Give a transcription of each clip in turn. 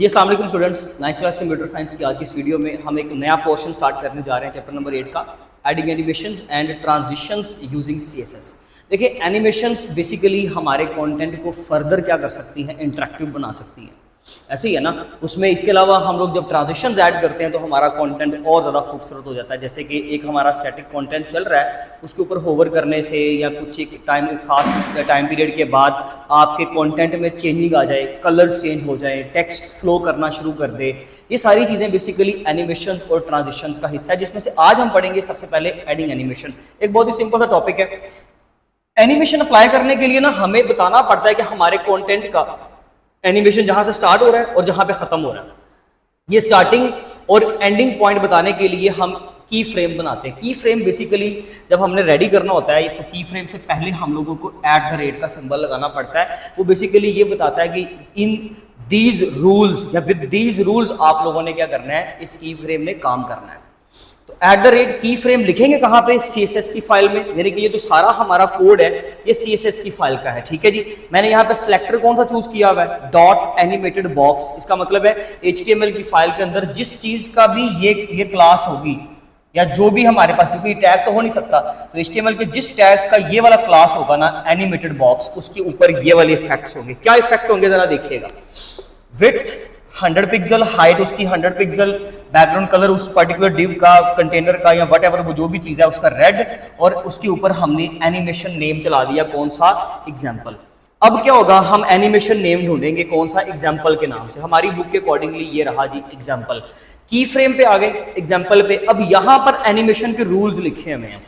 जी अस्सलाम वालेकुम students, 9th class computer science की आज की इस वीडियो में हम एक नया पोर्शन स्टार्ट करने जा रहे हैं, चैप्टर नंबर 8 का adding animations and transitions using CSS. देखिए एनिमेशंस बेसिकली हमारे कंटेंट को फर्दर क्या कर सकती हैं, इंटरेक्टिव बना सकती हैं, ऐसे ही है ना। उसमें इसके अलावा हम लोग जब ट्रांजिशंस ऐड करते हैं तो हमारा कंटेंट और ज़्यादा खूबसूरत हो जाता है। जैसे कि एक हमारा स्टैटिक कंटेंट चल रहा है, उसके ऊपर होवर करने से या कुछ एक खास टाइम पीरियड के बाद आपके कंटेंट में चेंजिंग आ जाए, कलर्स चेंज हो जाए, टेक्स्ट फ्लो करना शुरू कर दे, ये सारी चीज़ें बेसिकली एनिमेशन और ट्रांजिशंस का हिस्सा है, जिसमें से आज हम पढ़ेंगे सबसे पहले एडिंग एनिमेशन। एक बहुत ही सिंपल सा टॉपिक है। एनिमेशन अप्लाई करने के लिए ना हमें बताना पड़ता है कि हमारे कंटेंट का एनिमेशन जहां से स्टार्ट हो रहा है और जहां पे खत्म हो रहा है। ये स्टार्टिंग और एंडिंग पॉइंट बताने के लिए हम की फ्रेम बनाते हैं। की फ्रेम बेसिकली जब हमने रेडी करना होता है तो की फ्रेम से पहले हम लोगों को @ का सिंबल लगाना पड़ता है। वो बेसिकली ये बताता है कि इन दीज रूल्स या विद दीज रूल्स आप लोगों ने क्या करना है, इस की फ्रेम में काम करना है। तो @ की फ्रेम लिखेंगे कहाँ पे, CSS की फाइल में, यानी कि ये जो सारा हमारा कोड है ये CSS की फाइल का है। ठीक है जी। मैंने यहाँ पे सिलेक्टर कौन सा चूज किया हुआ है, डॉट एनिमेटेड बॉक्स। इसका मतलब है HTML की फाइल के अंदर जिस चीज का भी ये क्लास होगी या जो भी हमारे पास, क्योंकि टैग तो हो नहीं सकता, तो HTML के जिस टैग का ये वाला क्लास होगा ना एनिमेटेड बॉक्स, उसके ऊपर ये वाले इफेक्ट्स होंगे। क्या इफेक्ट होंगे जरा देखिएगा। विड्थ 100 पिक्सल, हाइट उसकी 100 पिक्सल, बैकग्राउंड कलर उस पर्टिकुलर डिव का, कंटेनर का या व्हाटएवर वो जो भी चीज़ है उसका रेड, और उसके ऊपर हमने एनिमेशन नेम चला दिया, कौन सा, एग्जाम्पल। अब क्या होगा, हम एनिमेशन नेम ढूंढेंगे कौन सा, एग्जाम्पल के नाम से। हमारी बुक के अकॉर्डिंगली ये रहा जी एग्जाम्पल। की फ्रेम पे आ गए, एग्जाम्पल पे। अब यहाँ पर एनिमेशन के रूल्स लिखे हुए हैं,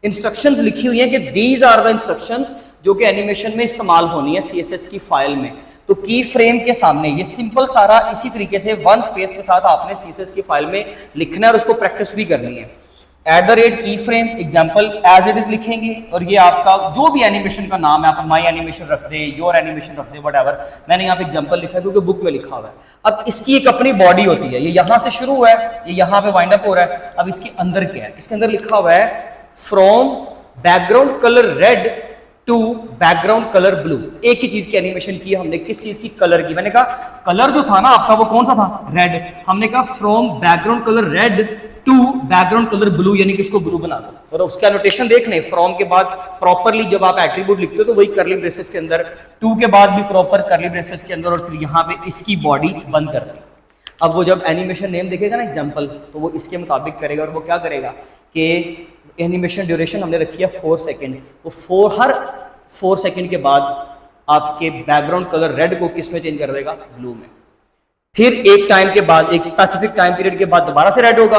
इंस्ट्रक्शंस लिखी हुई हैं कि दीज आर द इंस्ट्रक्शंस जो कि एनिमेशन में इस्तेमाल होनी है CSS की फाइल में। तो की फ्रेम के सामने ये सिंपल सारा इसी तरीके से वन स्पेस के साथ आपने CSS की फाइल में लिखना है और उसको प्रैक्टिस भी करनी है। @ की frame example as it is लिखेंगे, और ये आपका जो भी एनिमेशन का नाम है, आप माई एनिमेशन रख दें, योर एनिमेशन रख दें, व्हाटएवर। मैंने यहाँ पे एग्जाम्पल लिखा है क्योंकि बुक में लिखा हुआ है। अब इसकी एक अपनी बॉडी होती है, ये यहाँ से शुरू हुआ है, ये यहाँ पे वाइंड अप हो रहा है। अब इसके अंदर क्या है, इसके अंदर लिखा हुआ है from background colour red to background colour blue. एक ही चीज की एनिमेशन की हमने, किस चीज की, कलर की। मैंने कहा कलर जो था ना आपका वो कौन सा था, रेड। हमने कहा from background colour red to background colour blue, यानी कि इसको ब्लू बना दो। और उसका नोटेशन देख लें, फ्रॉम के बाद प्रॉपरली जब आप एट्रीब्यूट लिखते हो तो वही करली ब्रेसेस के अंदर, टू के बाद भी प्रॉपर करली ब्रेसेस के अंदर, और फिर यहाँ पे इसकी बॉडी बंद कर दी। अब वो जब एनिमेशन नेम देखेगा ना एग्जाम्पल, तो वो इसके मुताबिक करेगा, और वो क्या करेगा कि एनिमेशन ड्यूरेशन हमने रखी है 4 सेकेंड। वो हर 4 सेकेंड के बाद आपके बैकग्राउंड कलर रेड को किस में चेंज कर देगा, ब्लू में। फिर एक टाइम के बाद, एक स्पेसिफिक टाइम पीरियड के बाद दोबारा से रेड होगा,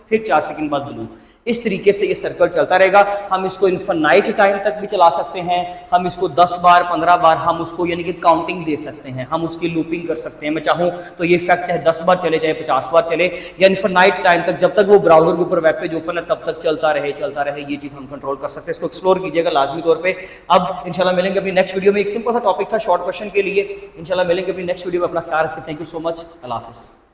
फिर 4 सेकेंड बाद ब्लू। इस तरीके से ये सर्कल चलता रहेगा। हम इसको इन्फिनाइट टाइम तक भी चला सकते हैं, हम इसको 10 बार 15 बार हम उसको यानी कि काउंटिंग दे सकते हैं, हम उसकी लूपिंग कर सकते हैं। मैं चाहूँ तो ये इफेक्ट चाहे 10 बार चले, चाहे 50 बार चले, या इन्फिनाइट टाइम तक, जब तक वो ब्राउजर के ऊपर वेब पेज ओपन है तब तक चलता रहे। ये चीज़ हम कंट्रोल कर सकते हैं। इसको एक्सप्लोर कीजिएगा लाजमी तौर पर। अब इंशाल्लाह मिलेंगे अपनी नेक्स्ट वीडियो में। एक सिंपल सा टॉपिक था शॉर्ट क्वेश्चन के लिए। इंशाल्लाह मिलेंगे अपनी नेक्स्ट वीडियो में। अपना ख्याल रखें। Thank you so much. अल्लाह हाफिज़।